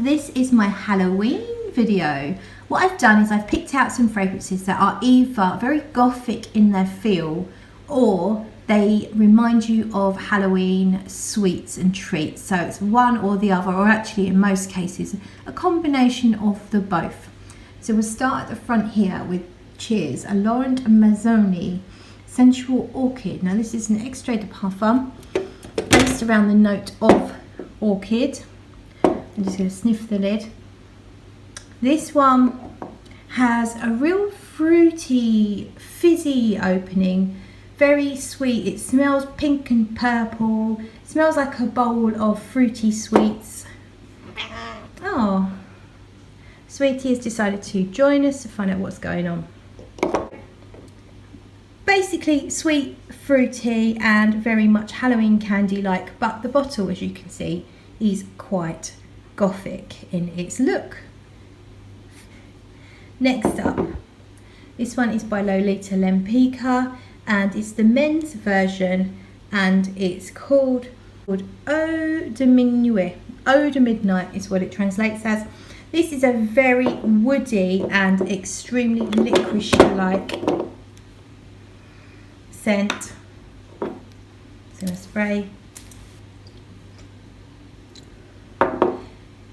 this is my Halloween video. What I've done is I've picked out some fragrances that are either very gothic in their feel or they remind you of Halloween sweets and treats. So it's one or the other, or actually in most cases a combination of the both. So we'll start at the front here with, cheers, a Laurent and Mazzoni Sensual Orchid. Now this is an extrait de parfum based around the note of Orchid. I'm just going to sniff the lid. This one has a real fruity, fizzy opening, very sweet. It smells pink and purple. It smells like a bowl of fruity sweets. Oh, Sweetie has decided to join us to find out what's going on. Basically sweet, fruity and very much Halloween candy-like, but the bottle, as you can see, is quite gothic in its look. Next up, this one is by Lolita Lempicka and it's the men's version and it's called Eau de Minuit. Eau de Midnight is what it translates as. This is a very woody and extremely licorice-like scent. It's in a spray.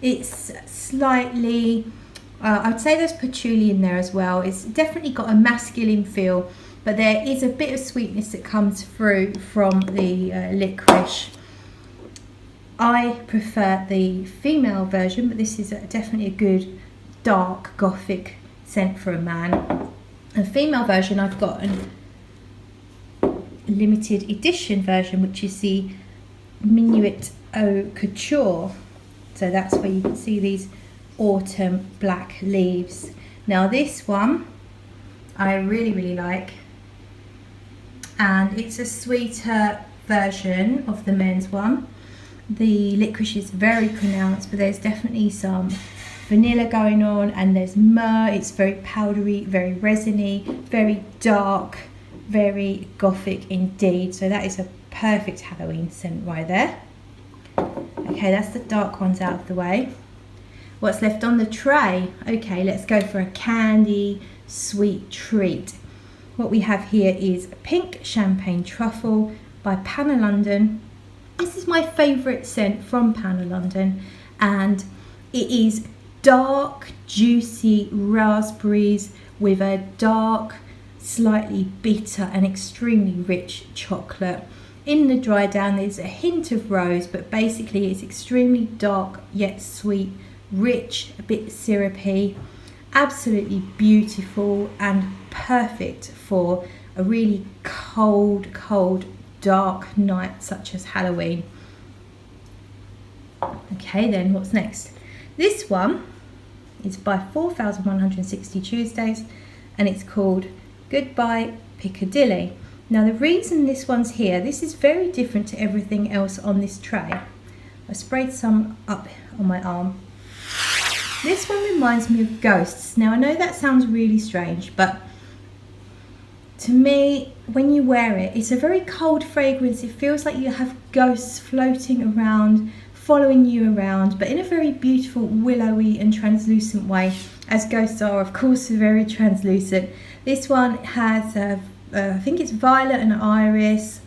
It's slightly, I'd say there's patchouli in there as well. It's definitely got a masculine feel, but there is a bit of sweetness that comes through from the licorice. I prefer the female version, but this is definitely a good dark gothic scent for a man. The female version, I've got a limited edition version, which is the Minuit Eau Couture. So that's where you can see these autumn black leaves. Now this one I really like, and it's a sweeter version of the men's one. The licorice is very pronounced, but there's definitely some vanilla going on, and there's myrrh. It's very powdery, very resiny, very dark, very gothic indeed. So that is a perfect Halloween scent right there. Okay, that's the dark ones out of the way. What's left on the tray? Okay, let's go for a candy sweet treat. What we have here is Pink Champagne Truffle by Panah London. This is my favourite scent from Panah London, and it is dark, juicy raspberries with a dark, slightly bitter and extremely rich chocolate. In the dry down there's a hint of rose, but basically it's extremely dark yet sweet, rich, a bit syrupy, absolutely beautiful and perfect for a really cold dark night such as Halloween. Okay then, what's next? This one is by 4160 Tuesdays and it's called Goodbye Piccadilly. Now the reason this one's here, this is very different to everything else on this tray. I sprayed some up on my arm. This one reminds me of ghosts. Now I know that sounds really strange, but to me, when you wear it, it's a very cold fragrance. It feels like you have ghosts floating around, following you around, but in a very beautiful, willowy and translucent way, as ghosts are, of course, very translucent. This one has I think it's violet and iris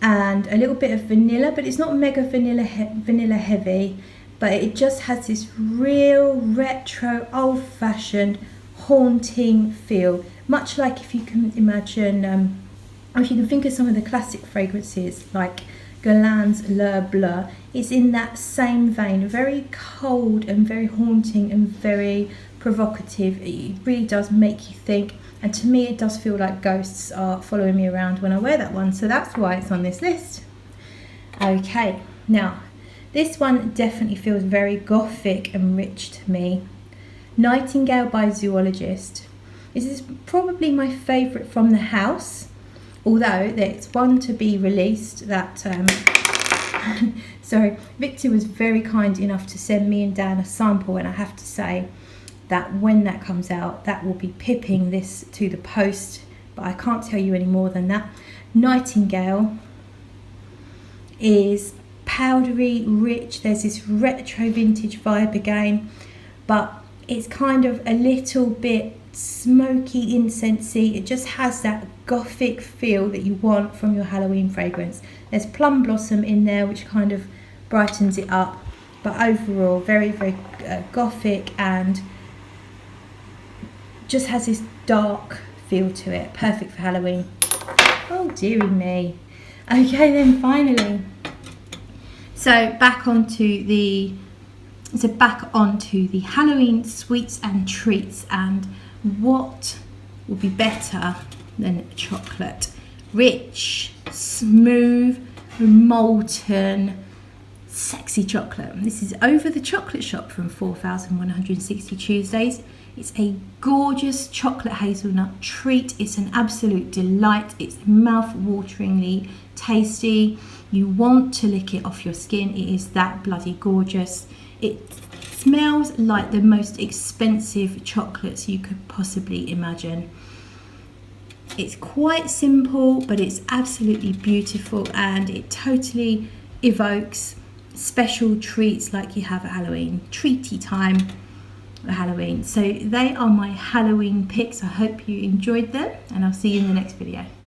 and a little bit of vanilla, but it's not mega vanilla heavy, but it just has this real retro, old-fashioned, haunting feel, much like if you can imagine, if you can think of some of the classic fragrances like Guerlain's Le Bleu. It's in that same vein, very cold and very haunting and very provocative. It really does make you think, and to me it does feel like ghosts are following me around when I wear that one, so that's why it's on this list. Okay, now this one definitely feels very gothic and rich to me. Nightingale by Zoologist. This is probably my favourite from the house, although there's one to be released that sorry, Victor was very kind enough to send me and Dan a sample, and I have to say that when that comes out, that will be pipping this to the post, but I can't tell you any more than that. Nightingale is powdery, rich. There's this retro vintage vibe again, but it's kind of a little bit smoky, incensey. It just has that Gothic feel that you want from your Halloween fragrance. There's plum blossom in there, which kind of brightens it up, but overall very, very Gothic, and just has this dark feel to it. Perfect for Halloween. Oh dearie me. Okay then, finally, so back onto the Halloween sweets and treats, and what will be better than chocolate? Rich, smooth, molten, sexy chocolate. This is Over the Chocolate Shop from 4160 Tuesdays. It's a gorgeous chocolate hazelnut treat. It's an absolute delight. It's mouth-wateringly tasty. You want to lick it off your skin. It is that bloody gorgeous. It smells like the most expensive chocolates you could possibly imagine. It's quite simple, but it's absolutely beautiful, and it totally evokes special treats like you have at Halloween. Treaty time at Halloween. So they are my Halloween picks. I hope you enjoyed them, and I'll see you in the next video.